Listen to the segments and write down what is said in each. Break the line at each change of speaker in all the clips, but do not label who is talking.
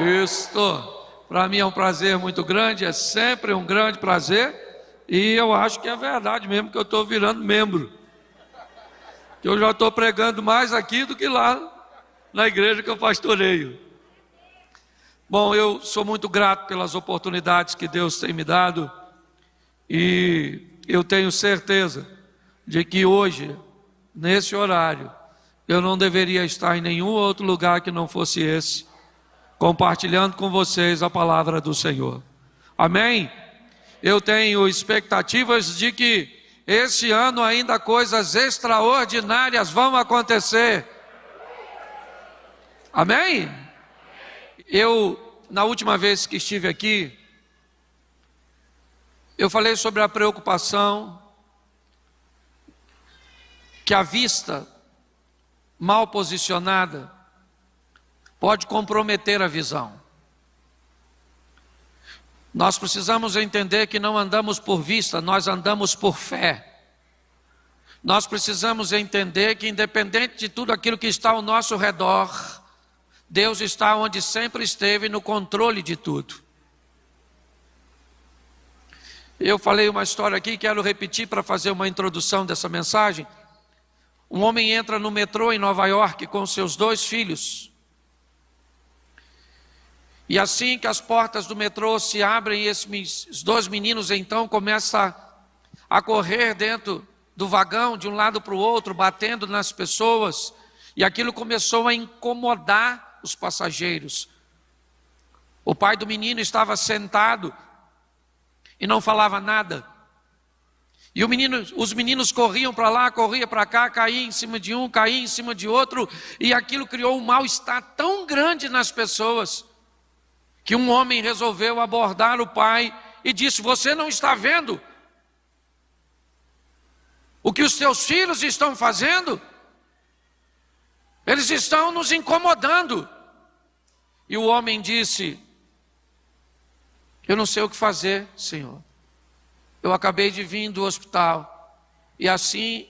Isto, para mim é um prazer muito grande, é sempre um grande prazer, e eu acho que é verdade mesmo que eu estou virando membro, que eu já estou pregando mais aqui do que lá na igreja que eu pastoreio. Bom, eu sou muito grato pelas oportunidades que Deus tem me dado, e eu tenho certeza de que hoje, nesse horário, eu não deveria estar em nenhum outro lugar que não fosse esse, compartilhando com vocês a palavra do Senhor. Amém? Eu tenho expectativas de que esse ano ainda coisas extraordinárias vão acontecer. Amém? Na última vez que estive aqui, eu falei sobre a preocupação que a vista mal posicionada pode comprometer a visão. Nós precisamos entender que não andamos por vista, nós andamos por fé. Nós precisamos entender que, independente de tudo aquilo que está ao nosso redor, Deus está onde sempre esteve, no controle de tudo. Eu falei uma história aqui, quero repetir para fazer uma introdução dessa mensagem. Um homem entra no metrô em Nova York com seus 2 filhos. E assim que as portas do metrô se abrem, esses 2 meninos então começam a correr dentro do vagão, de um lado para o outro, batendo nas pessoas. E aquilo começou a incomodar os passageiros. O pai do menino estava sentado e não falava nada. E os meninos corriam para lá, corriam para cá, caíam em cima de um, caíam em cima de outro, e aquilo criou um mal-estar tão grande nas pessoas, que um homem resolveu abordar o pai e disse: você não está vendo o que os seus filhos estão fazendo? Eles estão nos incomodando. E o homem disse: eu não sei o que fazer, Senhor. Eu acabei de vir do hospital, e assim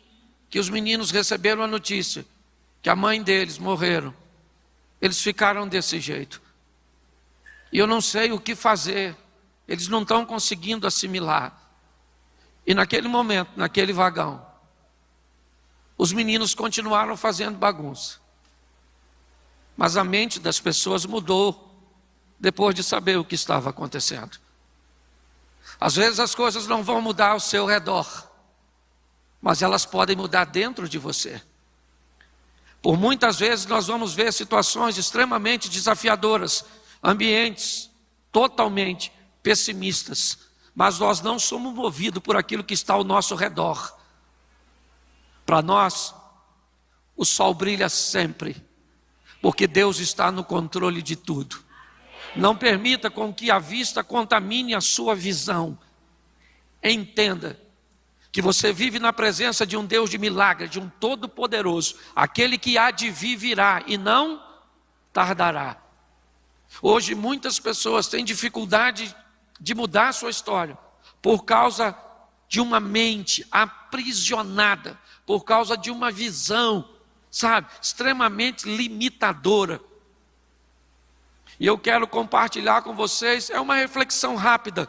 que os meninos receberam a notícia que a mãe deles morreram, eles ficaram desse jeito. E eu não sei o que fazer, eles não estão conseguindo assimilar. E naquele momento, naquele vagão, os meninos continuaram fazendo bagunça. Mas a mente das pessoas mudou depois de saber o que estava acontecendo. Às vezes as coisas não vão mudar ao seu redor, mas elas podem mudar dentro de você. Por muitas vezes nós vamos ver situações extremamente desafiadoras, ambientes totalmente pessimistas, mas nós não somos movidos por aquilo que está ao nosso redor. Para nós, o sol brilha sempre, porque Deus está no controle de tudo. Não permita com que a vista contamine a sua visão. Entenda que você vive na presença de um Deus de milagre, de um Todo-Poderoso. Aquele que há de vir virá e não tardará. Hoje muitas pessoas têm dificuldade de mudar a sua história por causa de uma mente aprisionada, por causa de uma visão, extremamente limitadora. E eu quero compartilhar com vocês, é uma reflexão rápida.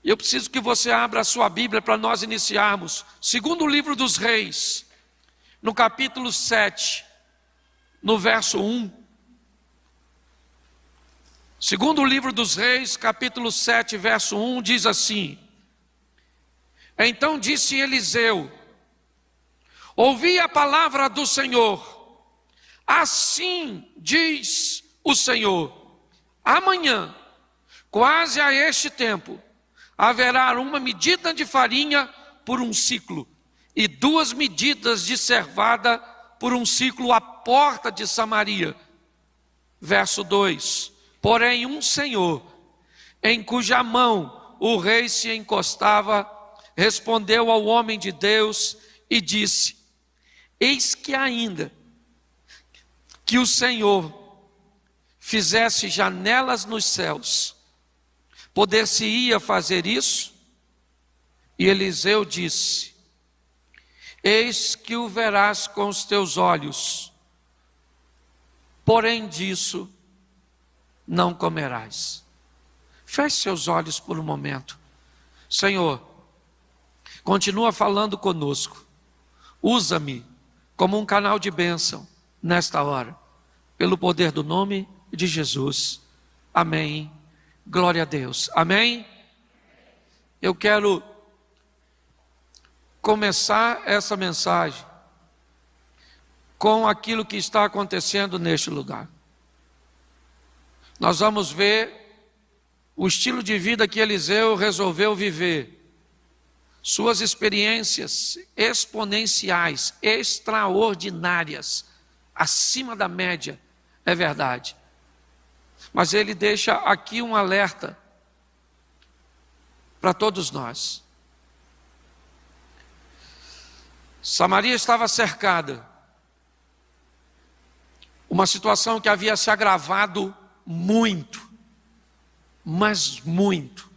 Eu preciso que você abra a sua Bíblia para nós iniciarmos. Segundo livro dos Reis, no capítulo 7, no verso 1. Segundo livro dos Reis, capítulo 7, verso 1, diz assim: então disse Eliseu: ouvi a palavra do Senhor, assim diz o Senhor, amanhã, quase a este tempo, haverá uma medida de farinha por um ciclo, e 2 medidas de cevada por um ciclo à porta de Samaria. Verso 2, porém um senhor, em cuja mão o rei se encostava, respondeu ao homem de Deus e disse: eis que ainda que o Senhor fizesse janelas nos céus, poder-se-ia fazer isso? E Eliseu disse: eis que o verás com os teus olhos, porém disso não comerás. Feche seus olhos por um momento. Senhor, continua falando conosco. Usa-me como um canal de bênção nesta hora, pelo poder do nome de Jesus. Amém. Glória a Deus. Amém. Eu quero começar essa mensagem com aquilo que está acontecendo neste lugar. Nós vamos ver o estilo de vida que Eliseu resolveu viver, suas experiências exponenciais, extraordinárias, acima da média, é verdade. Mas ele deixa aqui um alerta para todos nós. Samaria estava cercada, uma situação que havia se agravado muito, mas muito.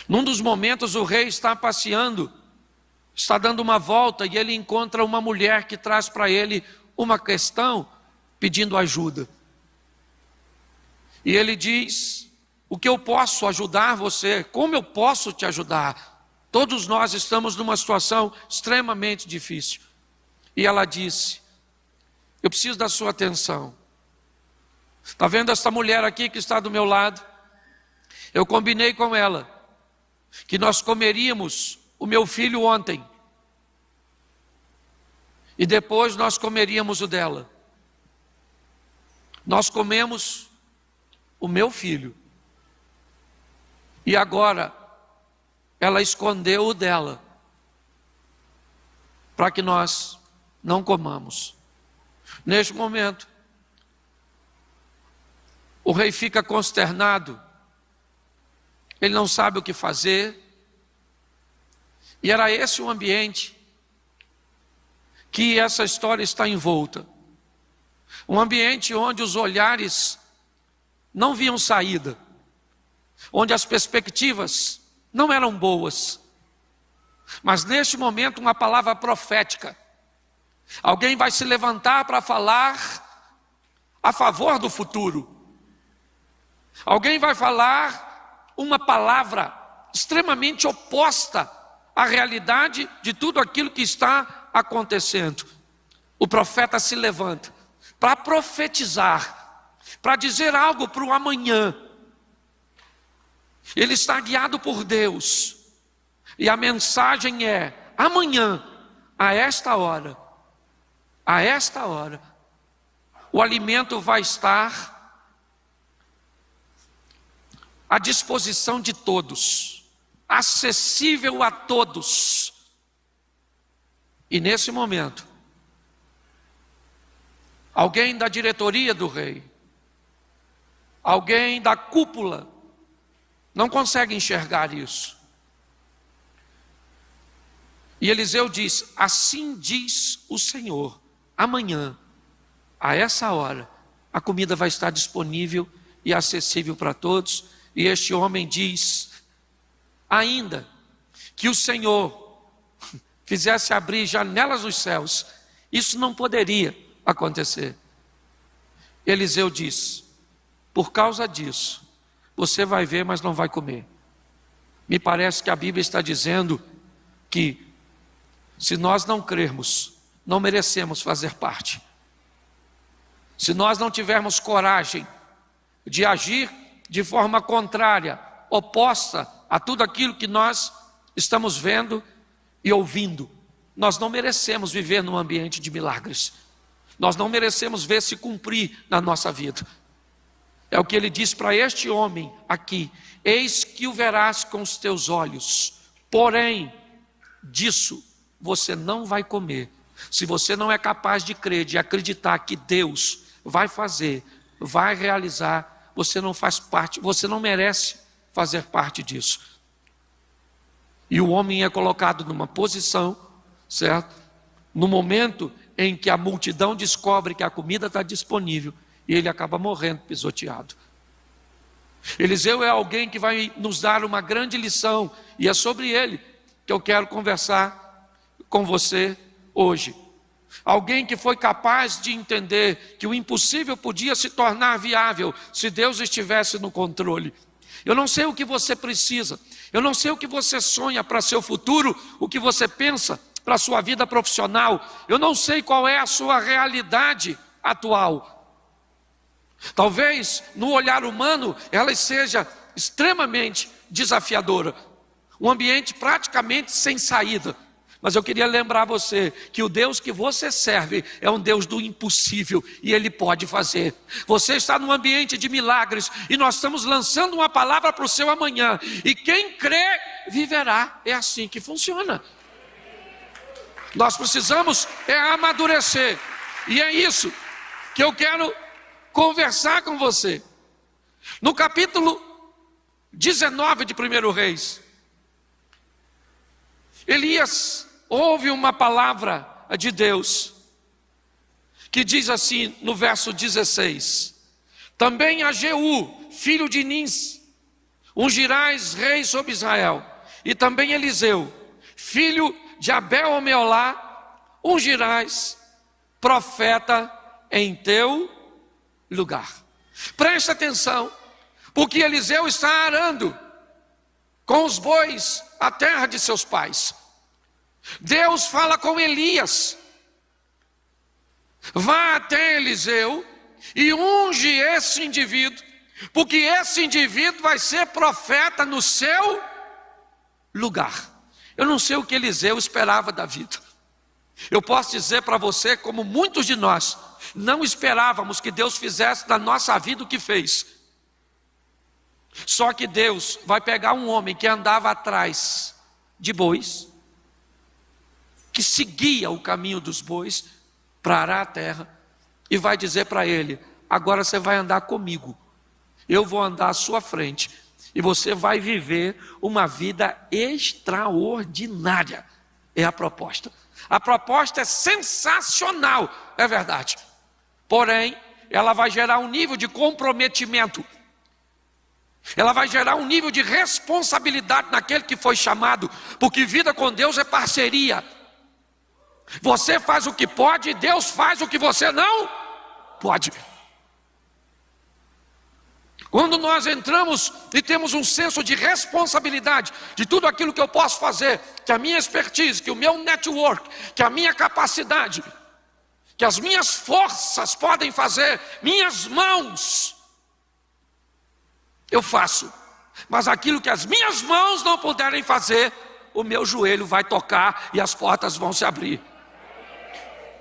Num dos momentos o rei está passeando, está dando uma volta e ele encontra uma mulher que traz para ele uma questão pedindo ajuda. E ele diz: o que eu posso ajudar você? Como eu posso te ajudar? Todos nós estamos numa situação extremamente difícil. E ela disse: eu preciso da sua atenção. Está vendo essa mulher aqui que está do meu lado? Eu combinei com ela que nós comeríamos o meu filho ontem e depois nós comeríamos o dela. Nós comemos o meu filho e agora ela escondeu o dela para que nós não comamos. Neste momento o rei fica consternado, ele não sabe o que fazer, e era esse o ambiente que essa história está envolta. Um ambiente onde os olhares não viam saída, onde as perspectivas não eram boas, mas neste momento uma palavra profética, alguém vai se levantar para falar a favor do futuro. Alguém vai falar uma palavra extremamente oposta à realidade de tudo aquilo que está acontecendo. O profeta se levanta para profetizar, para dizer algo para o amanhã. Ele está guiado por Deus. E a mensagem é: amanhã, a esta hora, o alimento vai estar à disposição de todos, acessível a todos. E nesse momento, alguém da diretoria do rei, alguém da cúpula, não consegue enxergar isso. E Eliseu diz: assim diz o Senhor, amanhã, a essa hora, a comida vai estar disponível e acessível para todos. E este homem diz: ainda que o Senhor fizesse abrir janelas nos céus, isso não poderia acontecer. Eliseu diz: por causa disso, você vai ver, mas não vai comer. Me parece que a Bíblia está dizendo que, se nós não crermos, não merecemos fazer parte. Se nós não tivermos coragem de agir de forma contrária, oposta a tudo aquilo que nós estamos vendo e ouvindo, nós não merecemos viver num ambiente de milagres. Nós não merecemos ver se cumprir na nossa vida. É o que ele diz para este homem aqui: eis que o verás com os teus olhos, porém disso você não vai comer. Se você não é capaz de crer, de acreditar que Deus vai fazer, vai realizar, você não faz parte, você não merece fazer parte disso. E o homem é colocado numa posição, certo? No momento em que a multidão descobre que a comida está disponível, e ele acaba morrendo pisoteado. Eliseu é alguém que vai nos dar uma grande lição, e é sobre ele que eu quero conversar com você hoje. Alguém que foi capaz de entender que o impossível podia se tornar viável se Deus estivesse no controle. Eu não sei o que você precisa, eu não sei o que você sonha para seu futuro, o que você pensa para a sua vida profissional, eu não sei qual é a sua realidade atual. Talvez no olhar humano ela seja extremamente desafiadora, um ambiente praticamente sem saída. Mas eu queria lembrar você que o Deus que você serve é um Deus do impossível e Ele pode fazer. Você está num ambiente de milagres e nós estamos lançando uma palavra para o seu amanhã. E quem crê, viverá. É assim que funciona. Nós precisamos amadurecer. E é isso que eu quero conversar com você. No capítulo 19 de 1 Reis, Elias ouve uma palavra de Deus, que diz assim no verso 16: também a Jeú, filho de Nins, ungirás rei sobre Israel, e também Eliseu, filho de Abel-Omeolá, ungirás profeta em teu lugar. Preste atenção, porque Eliseu está arando com os bois a terra de seus pais. Deus fala com Elias: vá até Eliseu e unge esse indivíduo, porque esse indivíduo vai ser profeta no seu lugar. Eu não sei o que Eliseu esperava da vida. Eu posso dizer para você, como muitos de nós não esperávamos que Deus fizesse na nossa vida o que fez. Só que Deus vai pegar um homem que andava atrás de bois, que seguia o caminho dos bois para arar a terra, e vai dizer para ele: agora você vai andar comigo, eu vou andar à sua frente, e você vai viver uma vida extraordinária. É a proposta. A proposta é sensacional, é verdade. Porém, ela vai gerar um nível de comprometimento. Ela vai gerar um nível de responsabilidade naquele que foi chamado, porque vida com Deus é parceria. Você faz o que pode e Deus faz o que você não pode. Quando nós entramos e temos um senso de responsabilidade de tudo aquilo que eu posso fazer, que a minha expertise, que o meu network, que a minha capacidade, que as minhas forças podem fazer, minhas mãos, eu faço. Mas aquilo que as minhas mãos não puderem fazer, o meu joelho vai tocar e as portas vão se abrir.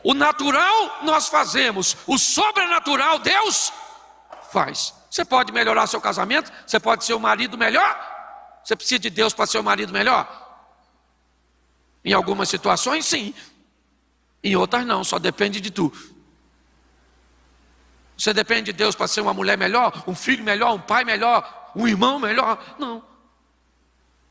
O natural nós fazemos, o sobrenatural Deus faz. Você pode melhorar seu casamento, você pode ser um marido melhor. Você precisa de Deus para ser um marido melhor? Em algumas situações sim, em outras não, só depende de tu. Você depende de Deus para ser uma mulher melhor, um filho melhor, um pai melhor, um irmão melhor? Não.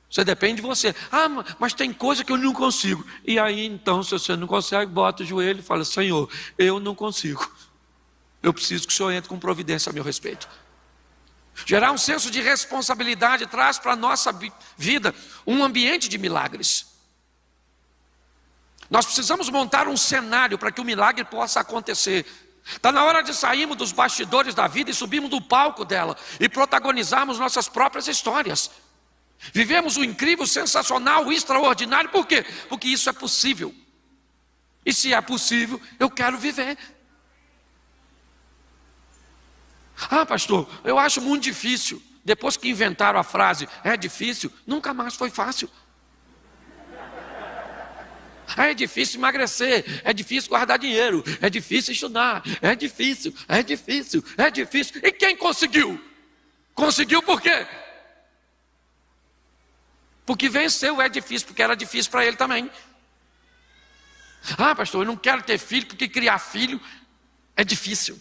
Você depende de você. Ah, mas tem coisa que eu não consigo. E aí então, se você não consegue, bota o joelho e fala: Senhor, eu não consigo. Eu preciso que o Senhor entre com providência a meu respeito. Gerar um senso de responsabilidade traz para a nossa vida um ambiente de milagres. Nós precisamos montar um cenário para que o milagre possa acontecer. Está na hora de sairmos dos bastidores da vida e subirmos do palco dela e protagonizarmos nossas próprias histórias. Vivemos o incrível, o sensacional, o extraordinário. Por quê? Porque isso é possível. E se é possível, eu quero viver. Ah, pastor, eu acho muito difícil. Depois que inventaram a frase, é difícil, nunca mais foi fácil. É difícil emagrecer, é difícil guardar dinheiro, é difícil estudar, é difícil, é difícil, é difícil. E quem conseguiu? Conseguiu por quê? Porque venceu. É difícil, porque era difícil para ele também. Ah, pastor, eu não quero ter filho, porque criar filho é difícil.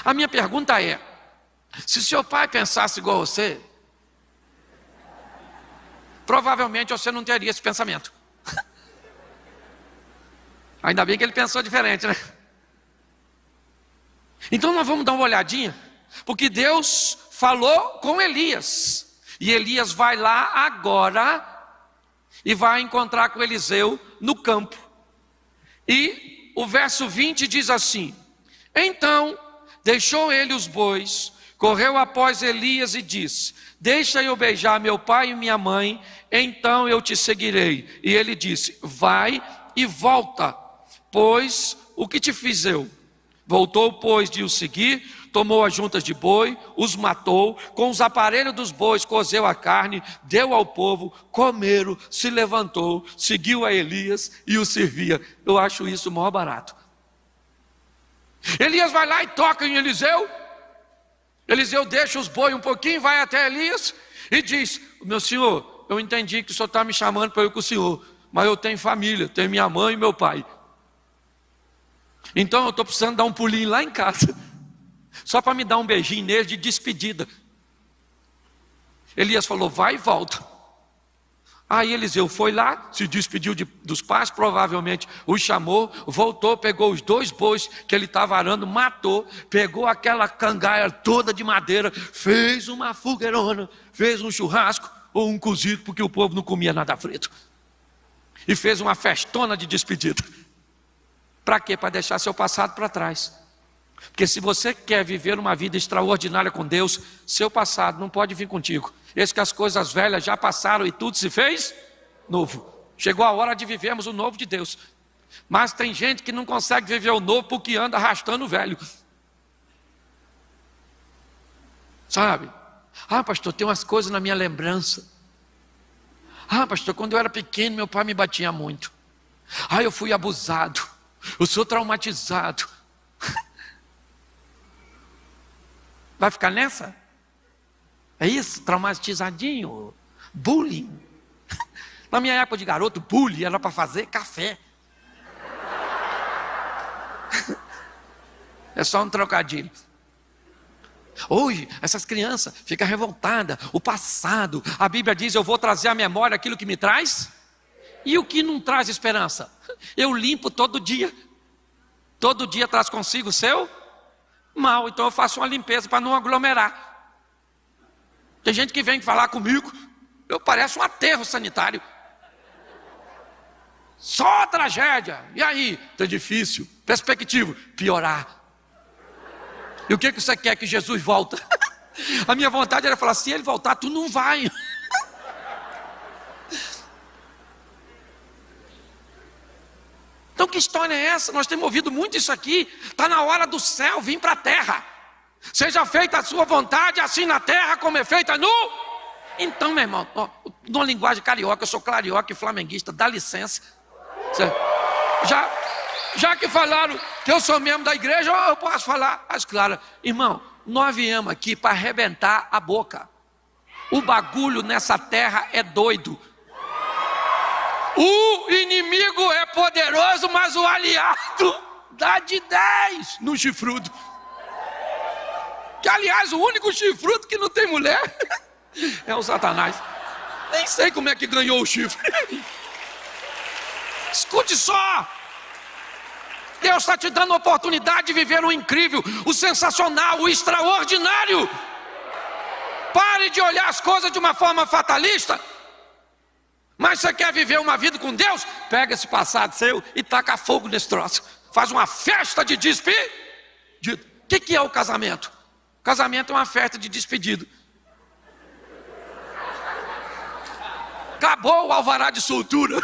A minha pergunta é: se seu pai pensasse igual a você, provavelmente você não teria esse pensamento. Ainda bem que ele pensou diferente, né? Então nós vamos dar uma olhadinha, porque Deus falou com Elias, e Elias vai lá agora e vai encontrar com Eliseu no campo. E o verso 20 diz assim: então deixou ele os bois, correu após Elias e disse: deixa eu beijar meu pai e minha mãe, então eu te seguirei. E ele disse: vai e volta, pois o que te fiz eu? Voltou, pois, de o seguir, tomou as juntas de boi, os matou, com os aparelhos dos bois cozeu a carne, deu ao povo, comeram, se levantou, seguiu a Elias e o servia. Eu acho isso o maior barato. Elias vai lá e toca em Eliseu. Eliseu deixa os bois um pouquinho, vai até Elias e diz: meu senhor, eu entendi que o senhor está me chamando para eu ir com o senhor, mas eu tenho família, tenho minha mãe e meu pai. Então eu estou precisando dar um pulinho lá em casa, só para me dar um beijinho nele de despedida. Elias falou: vai e volta. Aí Eliseu foi lá, se despediu dos pais, provavelmente os chamou, voltou, pegou os 2 bois que ele estava arando, matou, pegou aquela cangaia toda de madeira, fez uma fogueirona, fez um churrasco ou um cozido, porque o povo não comia nada frito, e fez uma festona de despedida. Para quê? Para deixar seu passado para trás. Porque se você quer viver uma vida extraordinária com Deus, seu passado não pode vir contigo. Eis que as coisas velhas já passaram e tudo se fez novo. Chegou a hora de vivermos o novo de Deus. Mas tem gente que não consegue viver o novo porque anda arrastando o velho. Sabe? Ah, pastor, tem umas coisas na minha lembrança. Ah, pastor, quando eu era pequeno meu pai me batia muito. Ah, eu fui abusado. Eu sou traumatizado. Vai ficar nessa? É isso? Traumatizadinho? Bullying? Na minha época de garoto, bullying era para fazer café. É só um trocadilho. Hoje, essas crianças ficam revoltadas. O passado, a Bíblia diz: eu vou trazer à memória aquilo que me traz. E o que não traz esperança? Eu limpo todo dia. Todo dia traz consigo o seu mal. Então eu faço uma limpeza para não aglomerar. Tem gente que vem falar comigo, eu pareço um aterro sanitário. Só tragédia. E aí? Tá difícil. Perspectiva: piorar. E o que você quer? Que Jesus volta? A minha vontade era falar: se ele voltar, tu não vai. Então que história é essa? Nós temos ouvido muito isso aqui. Está na hora do céu vir para a terra. Seja feita a sua vontade, assim na terra como é feita no... Então, meu irmão, numa linguagem carioca, eu sou carioca e flamenguista, dá licença. Já que falaram que eu sou membro da igreja, eu posso falar as claras. Irmão, nós viemos aqui para arrebentar a boca. O bagulho nessa terra é doido. O inimigo é poderoso, mas o aliado dá de 10 no chifrudo. Que, aliás, o único chifrudo que não tem mulher é o Satanás. Nem sei como é que ganhou o chifre. Escute só. Deus está te dando a oportunidade de viver o incrível, o sensacional, o extraordinário. Pare de olhar as coisas de uma forma fatalista. Mas você quer viver uma vida com Deus? Pega esse passado seu e taca fogo nesse troço. Faz uma festa de despedida. O que é o casamento? O casamento é uma festa de despedida. Acabou o alvará de soltura.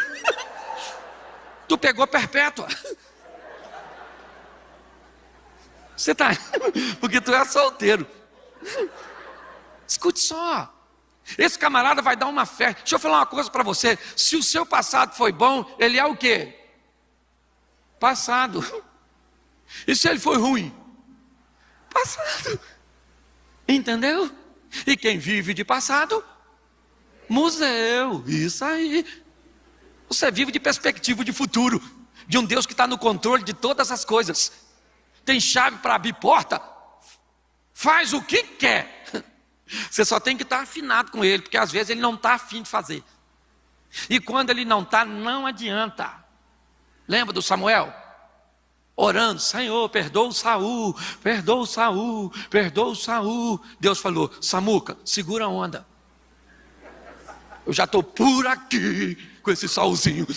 Tu pegou perpétua. Você está... Porque tu é solteiro. Escute só. Esse camarada vai dar uma festa. Deixa eu falar uma coisa para você. Se o seu passado foi bom, ele é o quê? Passado. E se ele foi ruim? Passado. Entendeu? E quem vive de passado? Museu. Isso aí. Você vive de perspectiva de futuro, de um Deus que está no controle de todas as coisas. Tem chave para abrir porta. Faz o que quer. Você só tem que estar afinado com ele, porque às vezes ele não está afim de fazer. E quando ele não está, não adianta. Lembra do Samuel? Orando: Senhor, perdoa o Saul, perdoa o Saul, perdoa o Saul. Deus falou: Samuca, segura a onda. Eu já estou por aqui com esse Saulzinho.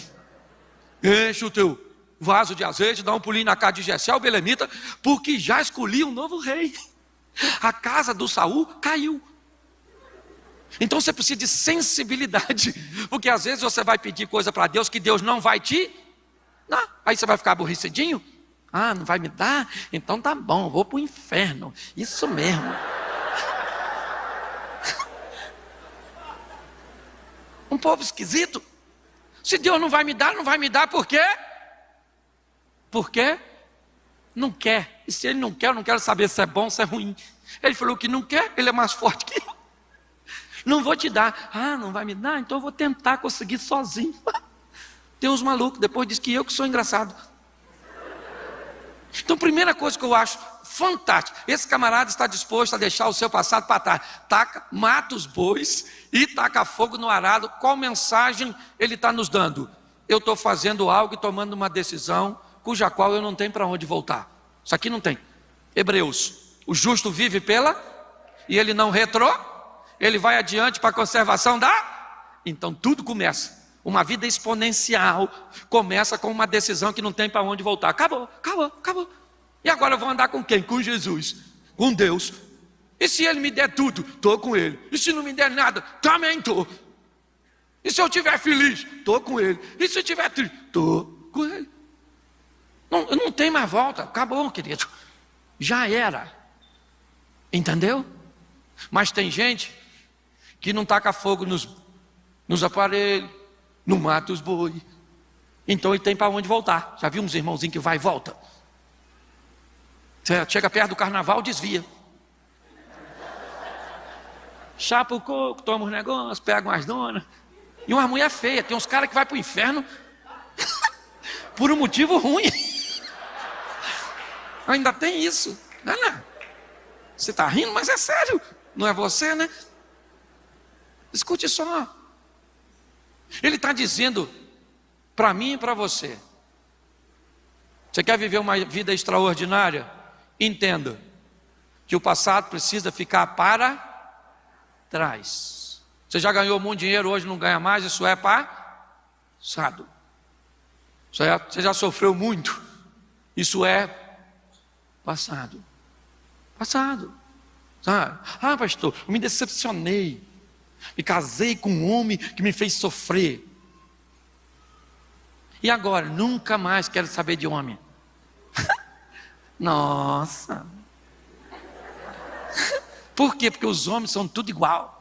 Enche o teu vaso de azeite, dá um pulinho na casa de Jessé, o belemita, porque já escolhi um novo rei. A casa do Saul caiu. Então você precisa de sensibilidade, porque às vezes você vai pedir coisa para Deus que Deus não vai te dar. Aí você vai ficar aborrecidinho. Ah, não vai me dar? Então tá bom, vou para o inferno. Isso mesmo. Um povo esquisito. Se Deus não vai me dar por quê? Porque não quer. E se Ele não quer, eu não quero saber se é bom ou se é ruim. Ele falou que não quer, Ele é mais forte que eu. Não vou te dar. Ah, não vai me dar? Então eu vou tentar conseguir sozinho. Tem uns malucos, depois diz que eu que sou engraçado. Então, primeira coisa que eu acho fantástico, esse camarada está disposto a deixar o seu passado para trás. Mata os bois e taca fogo no arado. Qual mensagem ele está nos dando? Eu estou fazendo algo e tomando uma decisão cuja qual eu não tenho para onde voltar. Isso aqui não tem. Hebreus, o justo vive e ele não ele vai adiante para a conservação Então tudo começa. Uma vida exponencial começa com uma decisão que não tem para onde voltar. Acabou. E agora eu vou andar com quem? Com Jesus, com Deus. E se Ele me der tudo, estou com Ele. E se não me der nada, também estou. E se eu estiver feliz, estou com Ele. E se eu estiver triste, estou com Ele. Não tem mais volta. Acabou, querido. Já era. Entendeu? Mas tem gente que não taca fogo nos aparelhos, não mata os boi. Então ele tem para onde voltar. Já viu uns irmãozinhos que vai e volta? Você chega perto do carnaval, desvia. Chapa o coco, toma os negócios, pega umas donas. E uma mulher feia. Tem uns caras que vai para o inferno por um motivo ruim. Ainda tem isso. Não. Você está rindo, mas é sério. Não é você, né? Escute só. Ele está dizendo para mim e para você. Você quer viver uma vida extraordinária? Entenda que o passado precisa ficar para trás. Você já ganhou muito dinheiro, hoje não ganha mais, isso é passado. Você já sofreu muito, isso é passado. Sabe? Ah, pastor, eu me decepcionei. Me casei com um homem que me fez sofrer. E agora? Nunca mais quero saber de homem. Nossa. Por quê? Porque os homens são tudo igual.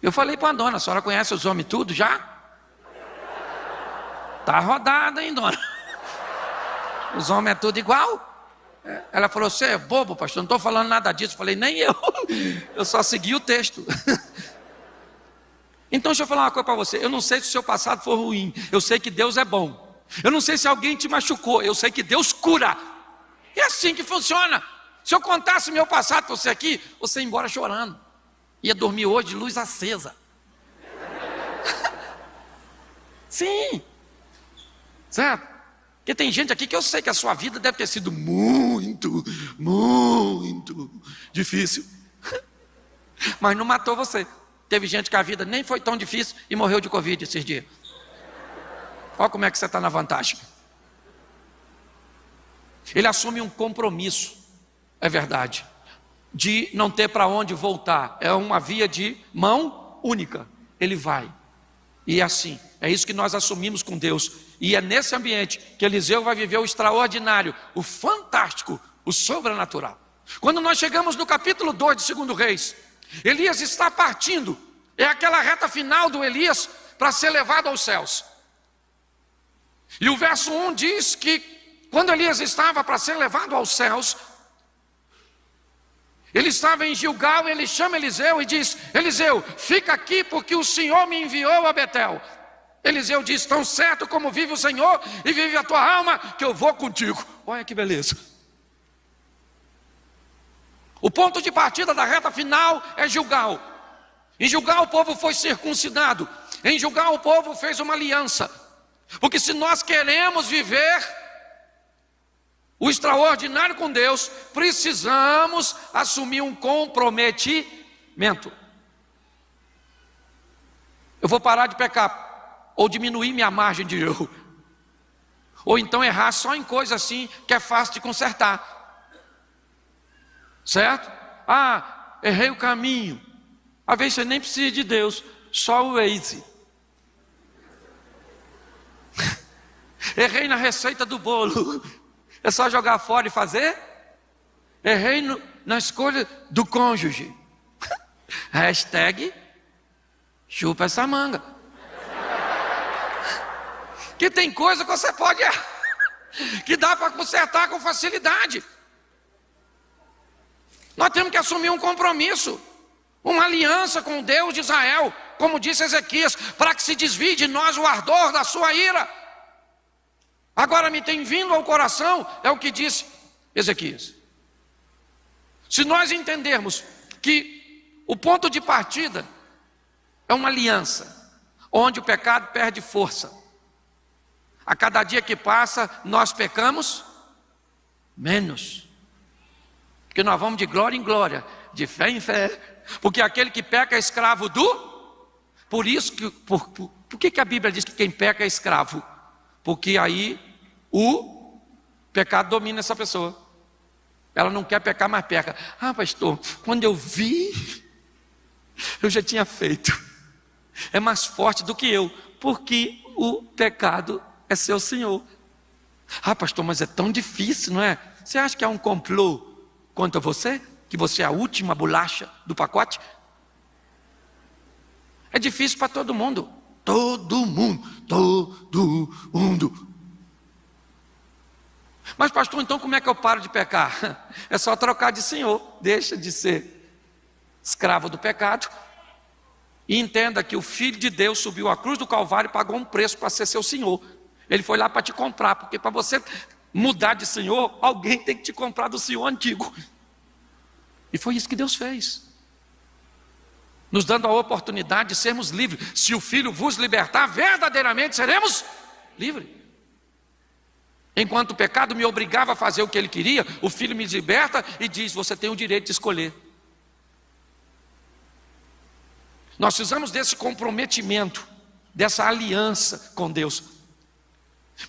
Eu falei para a dona, a senhora conhece os homens tudo já? Tá rodada, hein, dona? Os homens é tudo igual? Ela falou, você é bobo, pastor, não estou falando nada disso. Eu falei, nem eu só segui o texto. Então deixa eu falar uma coisa para você. Eu não sei se o seu passado for ruim, eu sei que Deus é bom. Eu não sei se alguém te machucou, eu sei que Deus cura. É assim que funciona. Se eu contasse meu passado para você aqui, você ia embora chorando. Ia dormir hoje de luz acesa. Sim. Certo? Porque tem gente aqui que eu sei que a sua vida deve ter sido muito difícil. Mas não matou você. Teve gente que a vida nem foi tão difícil e morreu de Covid esses dias. Olha como é que você está na vantagem. Ele assume um compromisso, é verdade, de não ter para onde voltar. É uma via de mão única. Ele vai. E é assim, é isso que nós assumimos com Deus. E é nesse ambiente que Eliseu vai viver o extraordinário, o fantástico, o sobrenatural. Quando nós chegamos no capítulo 2 de 2 Reis, Elias está partindo. É aquela reta final do Elias para ser levado aos céus. E o verso 1 diz que quando Elias estava para ser levado aos céus, ele estava em Gilgal, ele chama Eliseu e diz, Eliseu, fica aqui porque o Senhor me enviou a Betel. Eliseu diz, tão certo como vive o Senhor e vive a tua alma, que eu vou contigo. Olha que beleza. O ponto de partida da reta final é Gilgal. Em Gilgal o povo foi circuncidado. Em Gilgal o povo fez uma aliança. Porque se nós queremos viver o extraordinário com Deus, precisamos assumir um comprometimento. Eu vou parar de pecar ou diminuir minha margem de erro. Ou então errar só em coisa assim que é fácil de consertar. Certo? Ah, errei o caminho. Às vezes você nem precisa de Deus, só o Waze. Errei na receita do bolo. É só jogar fora e fazer? Errei na escolha do cônjuge. Hashtag chupa essa manga. Que tem coisa que você pode errar, que dá para consertar com facilidade. Nós temos que assumir um compromisso, uma aliança com o Deus de Israel, como disse Ezequias, para que se desvie de nós o ardor da sua ira. Agora me tem vindo ao coração, é o que disse Ezequias. Se nós entendermos que o ponto de partida é uma aliança, onde o pecado perde força. A cada dia que passa, nós pecamos menos. Porque nós vamos de glória em glória, de fé em fé. Porque aquele que peca é escravo do... Por isso que... Por que a Bíblia diz que quem peca é escravo? Porque aí o pecado domina essa pessoa. Ela não quer pecar, mas peca. Ah, pastor, quando eu vi, eu já tinha feito. É mais forte do que eu. Porque o pecado é seu senhor. Ah, pastor, mas é tão difícil, não é? Você acha que é um complô contra você? Que você é a última bolacha do pacote? É difícil para todo mundo. Todo mundo. Mas pastor, então como é que eu paro de pecar? É só trocar de senhor. Deixa de ser escravo do pecado. E entenda que o Filho de Deus subiu à cruz do Calvário e pagou um preço para ser seu senhor. Ele foi lá para te comprar, porque para você mudar de senhor, alguém tem que te comprar do senhor antigo. E foi isso que Deus fez, nos dando a oportunidade de sermos livres. Se o Filho vos libertar, verdadeiramente seremos livres. Enquanto o pecado me obrigava a fazer o que ele queria, o Filho me liberta e diz: você tem o direito de escolher. Nós precisamos desse comprometimento, dessa aliança com Deus.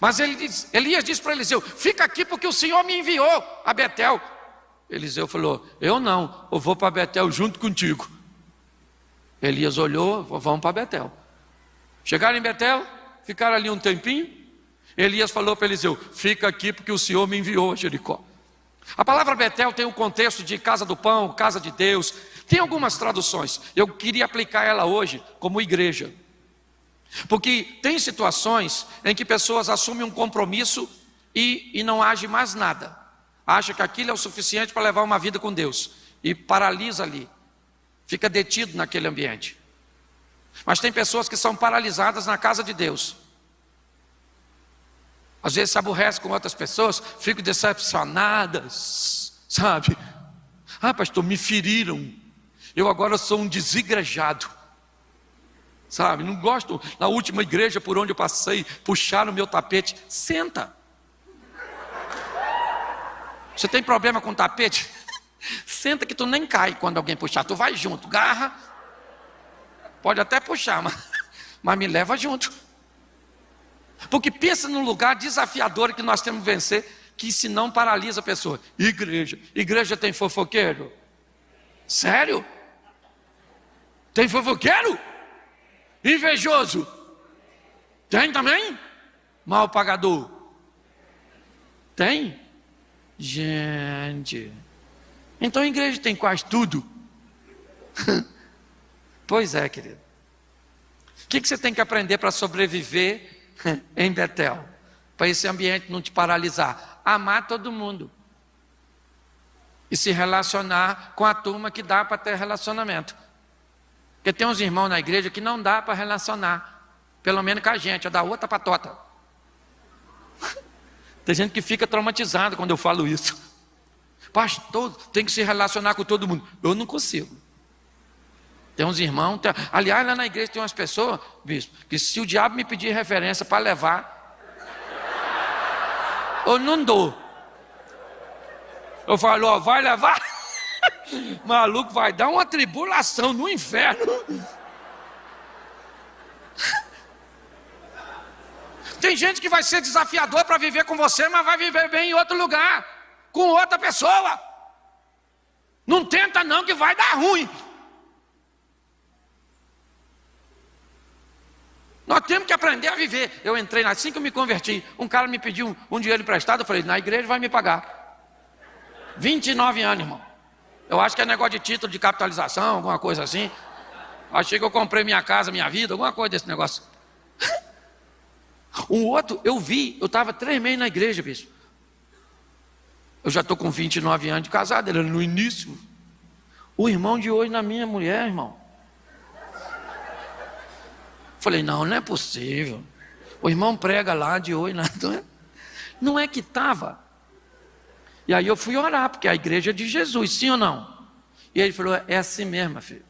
Mas Elias disse para Eliseu: fica aqui porque o Senhor me enviou a Betel. Eliseu falou: eu não, eu vou para Betel junto contigo. Elias olhou: vamos para Betel. Chegaram em Betel, ficaram ali um tempinho. Elias falou para Eliseu: fica aqui porque o Senhor me enviou a Jericó. A palavra Betel tem um contexto de casa do pão, casa de Deus. Tem algumas traduções, eu queria aplicar ela hoje como igreja. Porque tem situações em que pessoas assumem um compromisso e não agem mais nada. Acha que aquilo é o suficiente para levar uma vida com Deus. E paralisa ali. Fica detido naquele ambiente. Mas tem pessoas que são paralisadas na casa de Deus. Às vezes se aborrece com outras pessoas, ficam decepcionadas, sabe? Ah, pastor, me feriram. Eu agora sou um desigrejado. Sabe, não gosto. Na última igreja por onde eu passei, puxaram o meu tapete. Senta. Você tem problema com tapete? Senta que tu nem cai quando alguém puxar. Tu vai junto, garra. Pode até puxar, mas me leva junto. Porque pensa num lugar desafiador que nós temos que vencer, que senão paralisa a pessoa. Igreja tem fofoqueiro? Sério? Tem fofoqueiro? Invejoso? Tem também? Mal pagador? Tem? Gente, então a igreja tem quase tudo. Pois é, querido. O que você tem que aprender para sobreviver em Betel? Para esse ambiente não te paralisar. Amar todo mundo. E se relacionar com a turma que dá para ter relacionamento. Porque tem uns irmãos na igreja que não dá para relacionar. Pelo menos com a gente, é da outra patota. Tem gente que fica traumatizada quando eu falo isso. Pastor, tem que se relacionar com todo mundo. Eu não consigo. Tem uns irmãos, aliás, lá na igreja tem umas pessoas, bispo, que se o diabo me pedir referência para levar, eu não dou. Eu falo: ó, vai levar? Maluco, vai dar uma tribulação no inferno. Tem gente que vai ser desafiador para viver com você, mas vai viver bem em outro lugar, com outra pessoa. Não tenta não, que vai dar ruim. Nós temos que aprender a viver. Eu entrei, assim que eu me converti, um cara me pediu um dinheiro emprestado, eu falei, na igreja vai me pagar. 29 anos, irmão. Eu acho que é negócio de título de capitalização, alguma coisa assim. Achei que eu comprei minha casa, minha vida, alguma coisa desse negócio. Um outro, eu estava 3 meses na igreja, bicho. Eu já estou com 29 anos de casado, ele era no início. O irmão de hoje na minha mulher, irmão. Falei, não é possível. O irmão prega lá de hoje, não é que estava. E aí eu fui orar, porque a igreja é de Jesus, sim ou não? E ele falou, é assim mesmo, filho.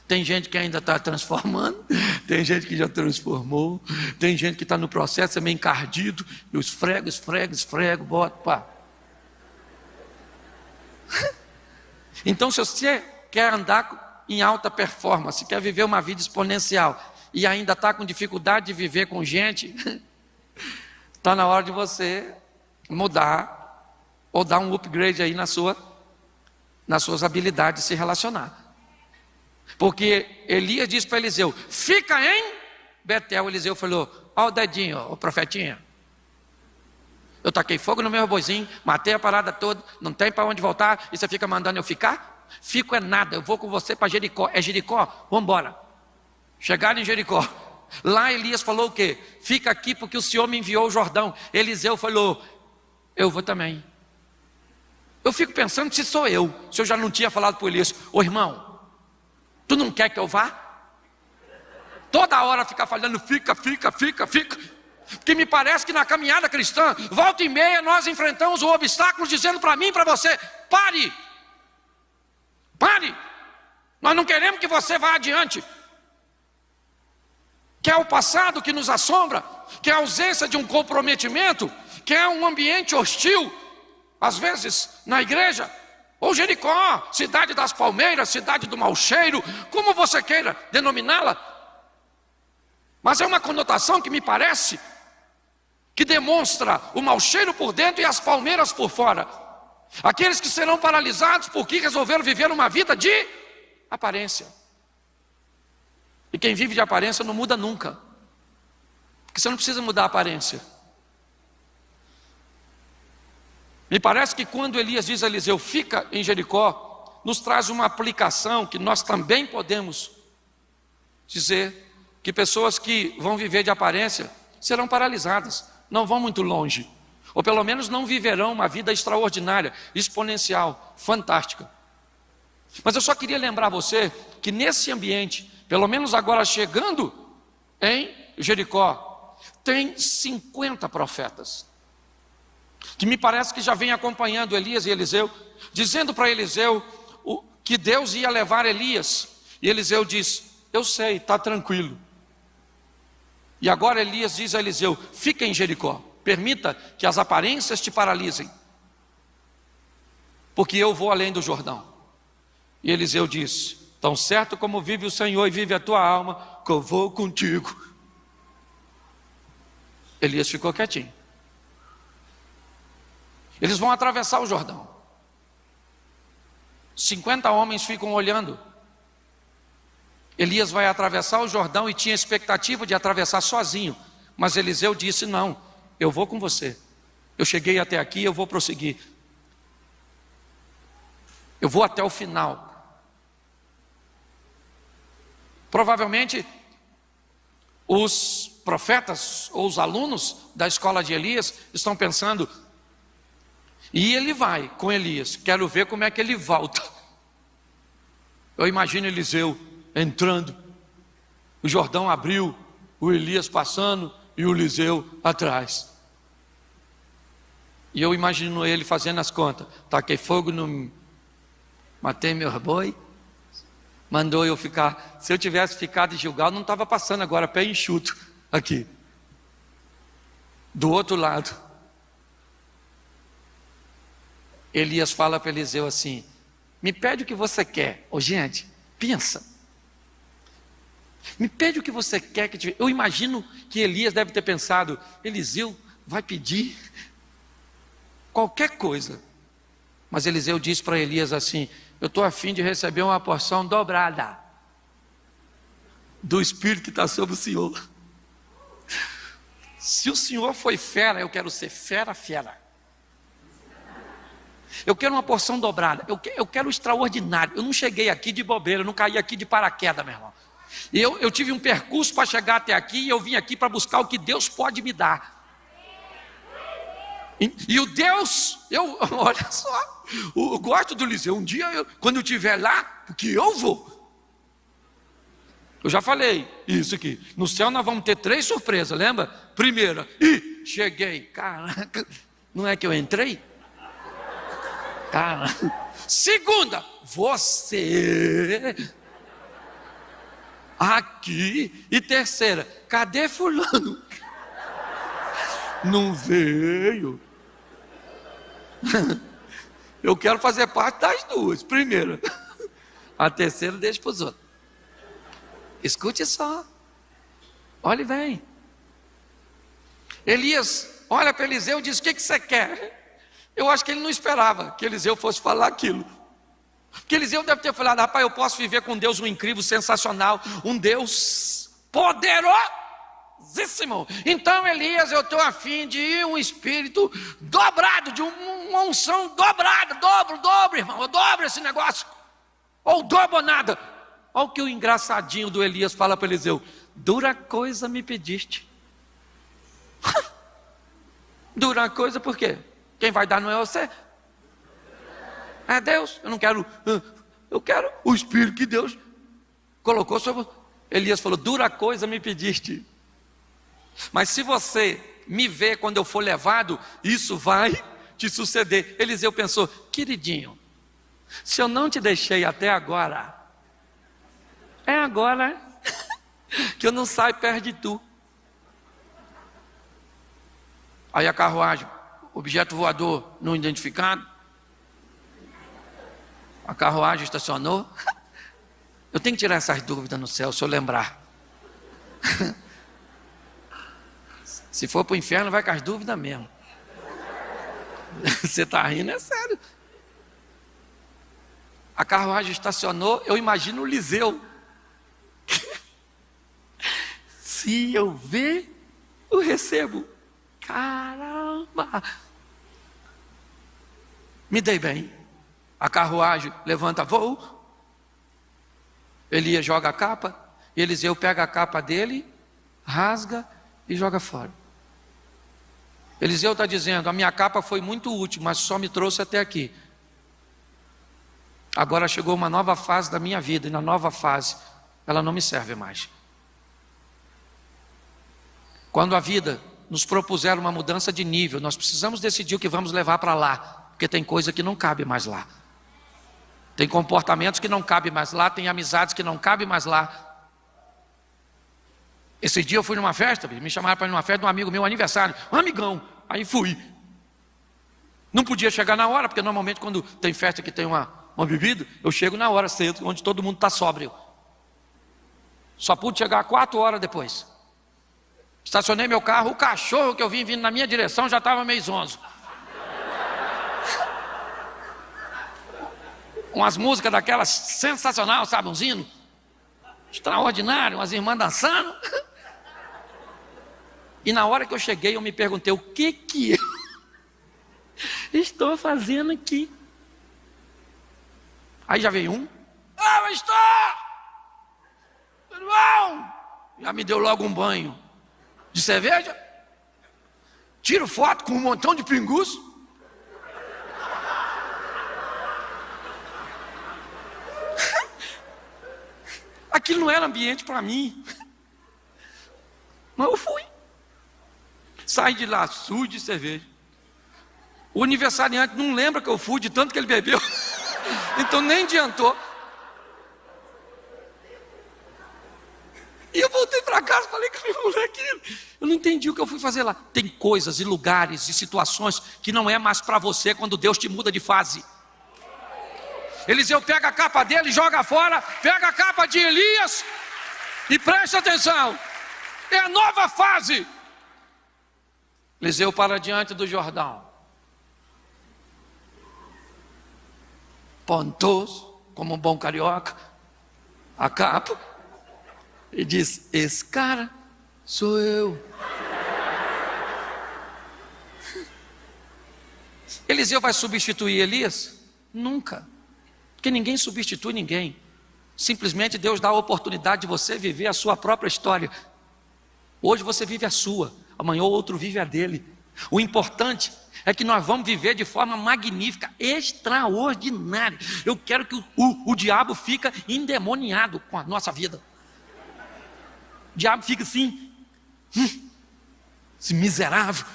Tem gente que ainda está transformando, tem gente que já transformou, tem gente que está no processo, é meio encardido, e os esfrego, bota, pá. Então, se você quer andar em alta performance, quer viver uma vida exponencial, e ainda está com dificuldade de viver com gente, está na hora de você mudar, ou dar um upgrade aí nas suas habilidades de se relacionar. Porque Elias disse para Eliseu, fica em Betel. Eliseu falou, ó o dedinho, ó, o profetinha. Eu taquei fogo no meu boizinho, matei a parada toda, não tem para onde voltar, e você fica mandando eu ficar? Fico é nada, eu vou com você para Jericó. É Jericó? Vamos embora. Chegaram em Jericó. Lá Elias falou o quê? Fica aqui porque o Senhor me enviou o Jordão. Eliseu falou, eu vou também. Eu fico pensando se sou eu, se eu já não tinha falado para Elias, ô irmão, tu não quer que eu vá? Toda hora ficar falando, fica. Porque me parece que na caminhada cristã, volta e meia, nós enfrentamos o obstáculo dizendo para mim e para você, pare. Nós não queremos que você vá adiante. Que é o passado que nos assombra, que é a ausência de um comprometimento, que é um ambiente hostil, às vezes na igreja. Ou Jericó, cidade das palmeiras, cidade do mau cheiro, como você queira denominá-la. Mas é uma conotação que me parece que demonstra o mau cheiro por dentro e as palmeiras por fora. Aqueles que serão paralisados porque resolveram viver uma vida de aparência. E quem vive de aparência não muda nunca. Porque você não precisa mudar a aparência. Me parece que quando Elias diz a Eliseu, fica em Jericó, nos traz uma aplicação que nós também podemos dizer que pessoas que vão viver de aparência serão paralisadas, não vão muito longe, ou pelo menos não viverão uma vida extraordinária, exponencial, fantástica. Mas eu só queria lembrar você que nesse ambiente, pelo menos agora chegando em Jericó, tem 50 profetas. Que me parece que já vem acompanhando Elias e Eliseu, dizendo para Eliseu que Deus ia levar Elias. E Eliseu diz, eu sei, está tranquilo. E agora Elias diz a Eliseu, fica em Jericó, permita que as aparências te paralisem, porque eu vou além do Jordão. E Eliseu diz, tão certo como vive o Senhor e vive a tua alma, que eu vou contigo. Elias ficou quietinho. Eles vão atravessar o Jordão. 50 homens ficam olhando. Elias vai atravessar o Jordão e tinha expectativa de atravessar sozinho. Mas Eliseu disse, não, eu vou com você. Eu cheguei até aqui, eu vou prosseguir. Eu vou até o final. Provavelmente, os profetas ou os alunos da escola de Elias estão pensando, e ele vai com Elias, quero ver como é que ele volta. Eu imagino Eliseu entrando, o Jordão abriu, o Elias passando e o Eliseu atrás. E eu imagino ele fazendo as contas, taquei fogo no... matei meu boi, mandou eu ficar, se eu tivesse ficado em Gilgal, não estava passando agora, pé enxuto, aqui, do outro lado. Elias fala para Eliseu assim, me pede o que você quer. Ô gente, pensa, Me pede o que você quer que te... Eu imagino que Elias deve ter pensado, Eliseu vai pedir qualquer coisa. Mas Eliseu disse para Elias assim, eu estou a fim de receber uma porção dobrada do Espírito que está sobre o Senhor. Se o Senhor foi fera, eu quero ser fera. Eu quero uma porção dobrada, eu quero o extraordinário. Eu não cheguei aqui de bobeira, eu não caí aqui de paraquedas, meu irmão. Eu tive um percurso para chegar até aqui e eu vim aqui para buscar o que Deus pode me dar. E o Deus, olha só, eu gosto do Eliseu. Um dia, quando eu estiver lá, porque eu vou. Eu já falei isso aqui. No céu nós vamos ter 3 surpresas, lembra? Primeira, cheguei. Caraca, não é que eu entrei? Caraca. Segunda, você aqui. E terceira, cadê fulano? Não veio. Eu quero fazer parte das duas. Primeira, a terceira deixa para os outros. Escute só. Olhe bem. Elias olha para Eliseu e diz, o que você quer? Eu acho que ele não esperava que Eliseu fosse falar aquilo. Porque Eliseu deve ter falado, rapaz, eu posso viver com Deus um incrível, sensacional, um Deus poderosíssimo. Então Elias, eu estou a fim de um espírito dobrado, de uma unção dobrada, dobro, irmão, eu dobro esse negócio. Ou dobro ou nada. Olha o que o engraçadinho do Elias fala para Eliseu, dura coisa me pediste. Dura coisa por quê? Quem vai dar não é você, é Deus. Eu quero o Espírito que Deus colocou sobre. Elias falou, dura coisa me pediste, mas se você me ver quando eu for levado, isso vai te suceder. Eliseu pensou, queridinho, se eu não te deixei até agora, é agora que eu não saio perto de tu. Aí a carruagem, objeto voador não identificado, a carruagem estacionou. Eu tenho que tirar essas dúvidas no céu, se eu lembrar. Se for para o inferno, vai com as dúvidas mesmo. Você está rindo, é sério. A carruagem estacionou, eu imagino o Eliseu. Se eu ver, eu recebo. Caramba! Me dei bem. A carruagem levanta voo. Elias joga a capa. Eliseu pega a capa dele, rasga e joga fora. Eliseu está dizendo, a minha capa foi muito útil, mas só me trouxe até aqui. Agora chegou uma nova fase da minha vida, e na nova fase, ela não me serve mais. Quando a vida nos propuser uma mudança de nível, nós precisamos decidir o que vamos levar para lá, porque tem coisa que não cabe mais lá. Tem comportamentos que não cabem mais lá, tem amizades que não cabem mais lá. Esse dia eu fui numa festa, me chamaram para ir numa festa de um amigo meu, aniversário, um amigão, aí fui. Não podia chegar na hora, porque normalmente quando tem festa que tem uma bebida, eu chego na hora cedo, onde todo mundo está sóbrio. Só pude chegar 4 horas depois. Estacionei meu carro, o cachorro que eu vim vindo na minha direção já estava meio zonzo. Umas músicas daquelas sensacional, sabe, uns hinos extraordinários, umas irmãs dançando. E na hora que eu cheguei, eu me perguntei, o que eu estou fazendo aqui? Aí já veio um, tudo bom? Já me deu logo um banho de cerveja, tiro foto com um montão de pinguço. Aquilo não era ambiente para mim. Mas eu fui. Saí de lá sujo de cerveja. O aniversariante não lembra que eu fui de tanto que ele bebeu. Então nem adiantou. E eu voltei para casa, falei com meu moleque, eu não entendi o que eu fui fazer lá. Tem coisas e lugares e situações que não é mais para você quando Deus te muda de fase. Eliseu pega a capa dele, joga fora, pega a capa de Elias E preste atenção, é a nova fase. Eliseu para diante do Jordão, pontoso, como um bom carioca, a capa, e diz: esse cara sou eu. Eliseu vai substituir Elias? Nunca, porque ninguém substitui ninguém. Simplesmente Deus dá a oportunidade de você viver a sua própria história. Hoje você vive a sua, amanhã o outro vive a dele. O importante é que nós vamos viver de forma magnífica, extraordinária. Eu quero que o diabo fique endemoniado com a nossa vida. O diabo fica assim, esse miserável.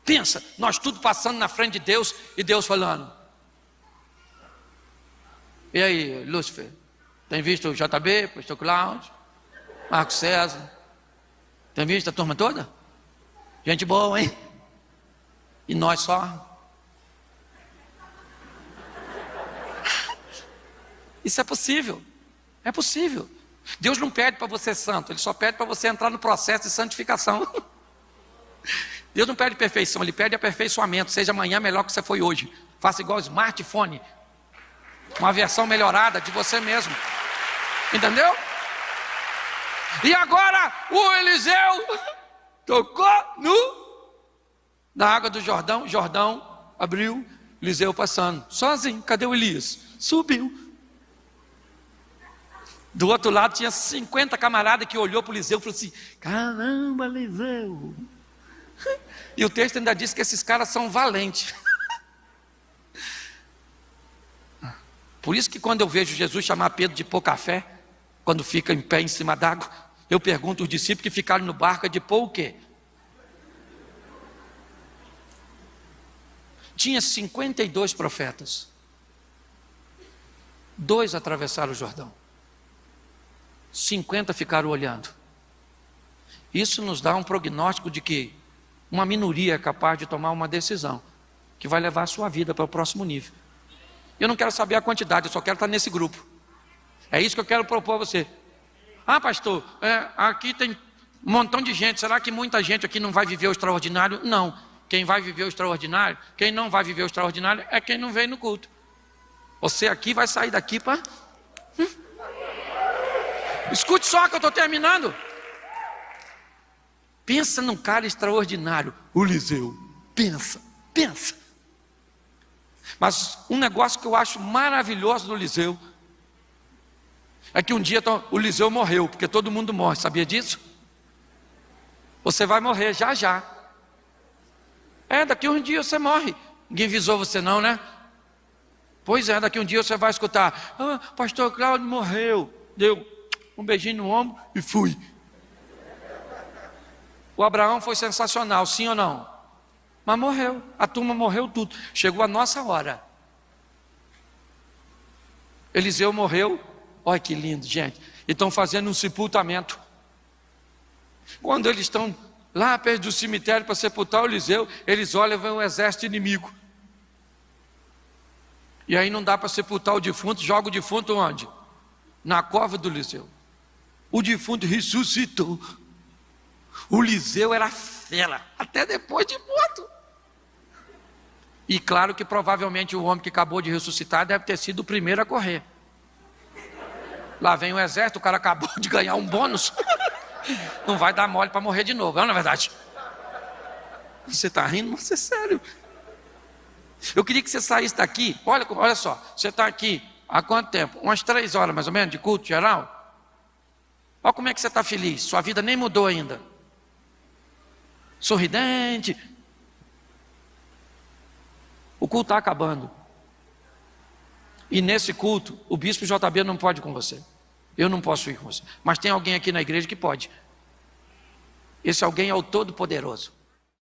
Pensa, nós tudo passando na frente de Deus e Deus falando: e aí, Lúcifer, tem visto o JB, pastor Cláudio, Marcos César? Tem visto a turma toda? Gente boa, hein? E nós só. Isso é possível. É possível. Deus não pede para você ser santo, Ele só pede para você entrar no processo de santificação. Deus não pede perfeição, Ele pede aperfeiçoamento. Seja amanhã melhor que você foi hoje. Faça igual o smartphone, uma versão melhorada de você mesmo. Entendeu? E agora o Eliseu tocou na água do Jordão. Jordão abriu, Eliseu passando sozinho. Cadê o Elias? Subiu. Do outro lado tinha 50 camaradas que olhou para o Eliseu e falou assim: caramba, Eliseu. E o texto ainda diz que esses caras são valentes. Por isso que quando eu vejo Jesus chamar Pedro de pôr café, quando fica em pé em cima d'água, eu pergunto aos discípulos que ficaram no barco: de pôr o quê? Tinha 52 profetas. 2 atravessaram o Jordão. 50 ficaram olhando. Isso nos dá um prognóstico de que uma minoria é capaz de tomar uma decisão que vai levar a sua vida para o próximo nível. Eu não quero saber a quantidade, eu só quero estar nesse grupo. É isso que eu quero propor a você. Ah, pastor, aqui tem um montão de gente. Será que muita gente aqui não vai viver o extraordinário? Não. Quem vai viver o extraordinário, quem não vai viver o extraordinário é quem não veio no culto. Você aqui vai sair daqui para... Escute só que eu estou terminando. Pensa num cara extraordinário, o Eliseu. Pensa. Mas um negócio que eu acho maravilhoso do Eliseu é que um dia o Eliseu morreu, porque todo mundo morre, sabia disso? Você vai morrer já. Daqui um dia você morre. Ninguém avisou você não, né? Pois é, daqui um dia você vai escutar: pastor Cláudio morreu. Deu um beijinho no ombro e fui. O Abraão foi sensacional, sim ou não? Mas morreu, a turma morreu tudo. Chegou a nossa hora. Eliseu morreu. Olha que lindo, gente. E estão fazendo um sepultamento. Quando eles estão lá perto do cemitério para sepultar o Eliseu, eles olham e vem um exército inimigo. E aí não dá para sepultar o defunto. Joga o defunto onde? Na cova do Eliseu. O defunto ressuscitou. O Eliseu era fera, até depois de morto. E claro que provavelmente o homem que acabou de ressuscitar deve ter sido o primeiro a correr. Lá vem o exército, o cara acabou de ganhar um bônus. Não vai dar mole para morrer de novo, não é verdade? Você está rindo, mas é sério. Eu queria que você saísse daqui. Olha só, você está aqui há quanto tempo? Umas 3 horas mais ou menos de culto geral. Olha como é que você está feliz. Sua vida nem mudou ainda. Sorridente. O culto está acabando. E nesse culto, o bispo JB não pode ir com você. Eu não posso ir com você. Mas tem alguém aqui na igreja que pode. Esse alguém é o Todo-Poderoso.